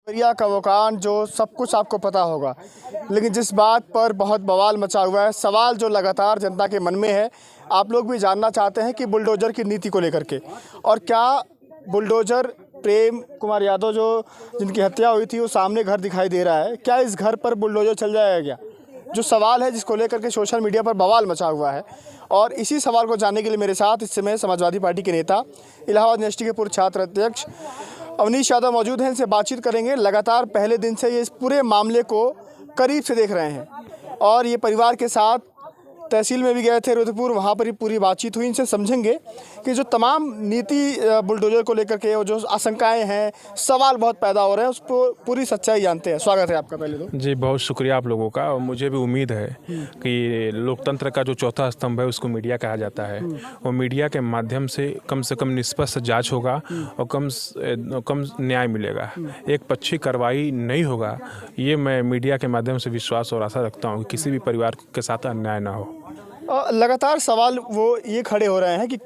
देवरिया का वो कांड जो सब कुछ आपको पता होगा, लेकिन जिस बात पर बहुत बवाल मचा हुआ है, सवाल जो लगातार जनता के मन में है, आप लोग भी जानना चाहते हैं कि बुलडोज़र की नीति को लेकर के, और क्या बुलडोज़र प्रेम कुमार यादव जो जिनकी हत्या हुई थी वो सामने घर दिखाई दे रहा है, क्या इस घर पर बुलडोज़र चल जाएगा क्या? जो सवाल है जिसको लेकर के सोशल मीडिया पर बवाल मचा हुआ है, और इसी सवाल को जानने के लिए मेरे साथ इस समय समाजवादी पार्टी के नेता, इलाहाबाद यूनिवर्सिटी के पूर्व छात्र अध्यक्ष अवनीश यादव मौजूद हैं। इनसे बातचीत करेंगे। लगातार पहले दिन से ये इस पूरे मामले को करीब से देख रहे हैं, और ये परिवार के साथ तहसील में भी गए थे रुद्रपुर, वहाँ पर ही पूरी बातचीत हुई। इनसे समझेंगे कि जो तमाम नीति बुलडोज़र को लेकर के जो आशंकाएं हैं, सवाल बहुत पैदा हो रहे हैं, उस पर पूरी सच्चाई जानते हैं। स्वागत है आपका पहले तो। जी, बहुत शुक्रिया आप लोगों का। और मुझे भी उम्मीद है कि लोकतंत्र का जो चौथा स्तंभ है उसको मीडिया कहा जाता है, और मीडिया के माध्यम से कम निष्पक्ष जाँच होगा और कम न्याय मिलेगा। एक पक्षी कार्रवाई नहीं होगा, ये मैं मीडिया के माध्यम से विश्वास और आशा रखता हूँ कि किसी भी परिवार के साथ अन्याय ना हो। लगातार सवाल वो ये खड़े हो रहे हैं कि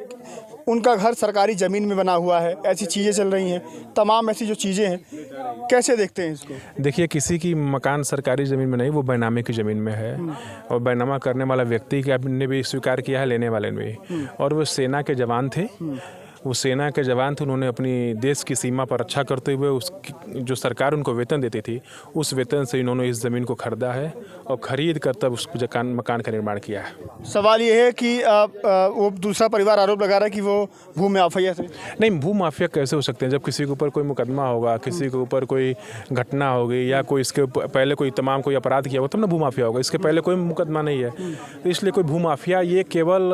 उनका घर सरकारी ज़मीन में बना हुआ है, ऐसी चीज़ें चल रही हैं, तमाम ऐसी जो चीज़ें हैं, कैसे देखते हैं इसको? देखिए, किसी की मकान सरकारी ज़मीन में नहीं, वो बैनामे की ज़मीन में है, और बैनामा करने वाला व्यक्ति ने भी स्वीकार किया है, लेने वाले ने भी। और वो सेना के जवान थे, उन्होंने अपनी देश की सीमा पर रक्षा करते हुए जो सरकार उनको वेतन देती थी, उस वेतन से इन्होंने इस ज़मीन को खरीदा है, और ख़रीद कर तब उस मकान का निर्माण किया है। सवाल ये है कि वो दूसरा परिवार आरोप लगा रहा है कि वो भू माफिया थे। नहीं, भू माफिया कैसे हो सकते हैं? जब किसी के ऊपर कोई मुकदमा होगा, किसी के ऊपर कोई घटना होगी, या कोई इसके पहले कोई अपराध किया होगा, तब ना भू माफिया होगा। इसके पहले कोई मुकदमा नहीं है, तो इसलिए कोई भू माफिया ये केवल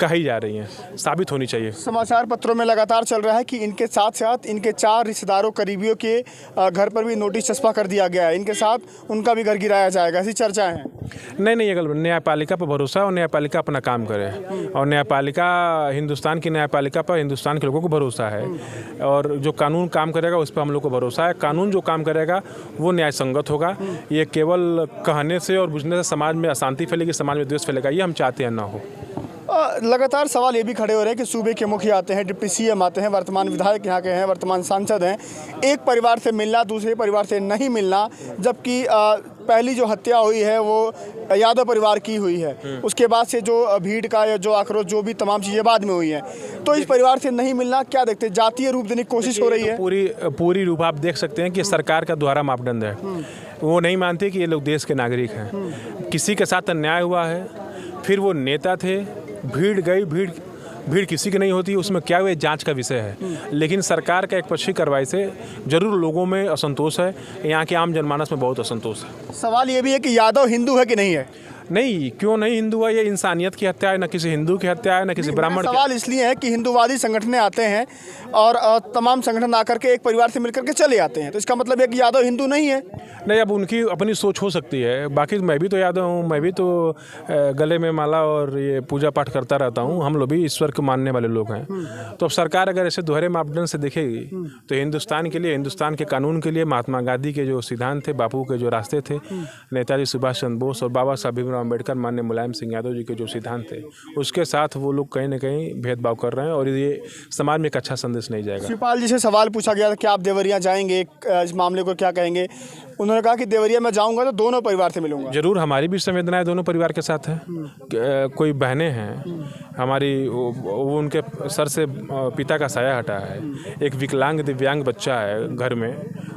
कही जा रही है, साबित होनी चाहिए। समाचार पत्रों में लगातार चल रहा है कि इनके साथ साथ इनके 4 रिश्तेदारों करीबियों के घर पर भी नोटिस चस्पा कर दिया गया है, इनके साथ उनका भी घर गिराया जाएगा, ऐसी चर्चाएं हैं। नहीं, ये गलत। न्यायपालिका पर भरोसा, और न्यायपालिका अपना काम करे, और हिंदुस्तान की न्यायपालिका पर हिंदुस्तान के लोगों को भरोसा है, और जो कानून काम करेगा उस पर हम लोग को भरोसा है। कानून जो काम करेगा वो न्याय संगत होगा। ये केवल कहने से और बुझने से समाज में अशांति फैलेगी, समाज में द्वेष फैलेगा, ये हम चाहते हैं ना हो। लगातार सवाल ये भी खड़े हो रहे हैं कि सूबे के मुखिया आते हैं, डिप्टी सीएम आते हैं, वर्तमान विधायक यहाँ के हैं, वर्तमान सांसद हैं, एक परिवार से मिलना, दूसरे परिवार से नहीं मिलना, जबकि पहली जो हत्या हुई है वो यादव परिवार की हुई है, उसके बाद से जो भीड़ का या जो आक्रोश, जो भी तमाम चीज़ें बाद में हुई हैं, तो इस परिवार से नहीं मिलना, क्या देखते हैं? जातीय रूप देने की कोशिश हो रही है। पूरी रूप आप देख सकते हैं कि सरकार का दोहरा मापदंड है। वो नहीं मानते कि ये लोग देश के नागरिक हैं। किसी के साथ अन्याय हुआ है, फिर वो नेता थे, भीड़ किसी की नहीं होती, उसमें क्या हुआ जांच का विषय है। लेकिन सरकार का एक पक्षी कार्रवाई से जरूर लोगों में असंतोष है, यहाँ के आम जनमानस में बहुत असंतोष है। सवाल ये भी है कि यादव हिंदू है कि नहीं है? नहीं, क्यों नहीं हिंदू है? ये इंसानियत की हत्या है, न किसी हिंदू की हत्या है, न किसी ब्राह्मण की। सवाल इसलिए है कि हिंदूवादी संगठन आते हैं, और तमाम संगठन आकर के एक परिवार से मिलकर के चले आते हैं, तो इसका मतलब है कि यादव हिंदू नहीं है। नहीं, अब उनकी अपनी सोच हो सकती है। बाकी मैं भी तो यादव हूँ, मैं भी तो गले में माला और ये पूजा पाठ करता रहता हूँ। हम लोग भी ईश्वर को मानने वाले लोग हैं। तो अब सरकार अगर ऐसे दोहरे मापदंड से देखेगी, तो हिंदुस्तान के लिए, हिंदुस्तान के कानून के लिए महात्मा गांधी के जो सिद्धांत थे, बापू के जो रास्ते थे, नेताजी सुभाष चंद्र बोस और बाबा साहब भीमराव अम्बेडकर, माननीय मुलायम सिंह यादव जी के जो सिद्धांत थे, उसके साथ वो लोग कहीं ना कहीं भेदभाव कर रहे हैं, और ये समाज में एक अच्छा संदेश नहीं जाएगा। शिवपाल जी से सवाल पूछा गया था कि आप देवरिया जाएंगे, इस मामले को क्या कहेंगे? उन्होंने कहा कि देवरिया में जाऊंगा तो दोनों परिवार से मिलूंगा। जरूर, हमारी भी संवेदनाएं दोनों परिवार के साथ है। कोई बहनें हैं हमारी, वो उनके सर से पिता का साया हटा है। एक विकलांग दिव्यांग बच्चा है घर में,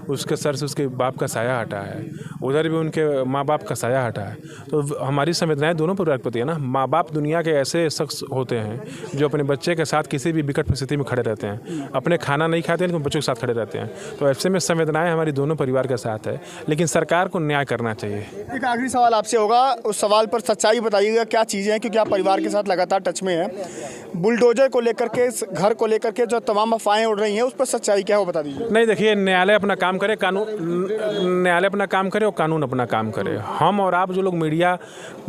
उसके सर से उसके बाप का साया हटा है। उधर भी उनके माँ बाप का साया हटा है। तो हमारी संवेदनाएं दोनों परिवार के प्रति है ना। माँ बाप दुनिया के ऐसे शख्स होते हैं जो अपने बच्चे के साथ किसी भी विकट परिस्थिति में खड़े रहते हैं, अपने खाना नहीं खाते लेकिन बच्चों के साथ खड़े रहते हैं। तो ऐसे में संवेदनाएं हमारी दोनों परिवार के साथ है, लेकिन सरकार को न्याय करना चाहिए। एक आखिरी सवाल आपसे होगा, उस सवाल पर सच्चाई बताइएगा, क्या चीज़ें हैं, क्योंकि आप परिवार के साथ लगातार टच में हैं। बुलडोजर को लेकर के, घर को लेकर के जो तमाम अफवाहें उड़ रही हैं, उस पर सच्चाई क्या है वो बता दीजिए। नहीं, देखिए, न्यायालय अपना काम करे, न्यायालय अपना काम करे, वो कानून अपना काम करे। हम और आप जो लोग मीडिया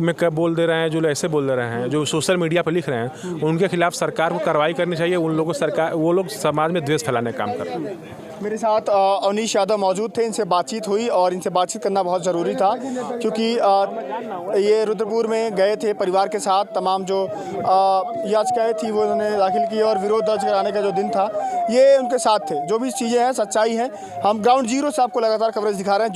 में बोल दे रहे हैं, जो लोग ऐसे बोल दे रहे हैं, जो सोशल मीडिया पर लिख रहे हैं, उनके खिलाफ सरकार को कार्रवाई करनी चाहिए। उन लोगों सरकार, वो लोग समाज में द्वेष फैलाने का काम कर रहे हैं। मेरे साथ अवनीश यादव मौजूद थे, इनसे बातचीत हुई और इनसे बातचीत करना बहुत ज़रूरी था, क्योंकि ये रुद्रपुर में गए थे परिवार के साथ। तमाम जो याचिकाएँ थी वो उन्होंने दाखिल की और विरोध दर्ज कराने का जो दिन था ये उनके साथ थे। जो भी चीज़ें हैं सच्चाई हैं, हम ग्राउंड जीरो से आपको लगातार कवरेज दिखा रहे हैं।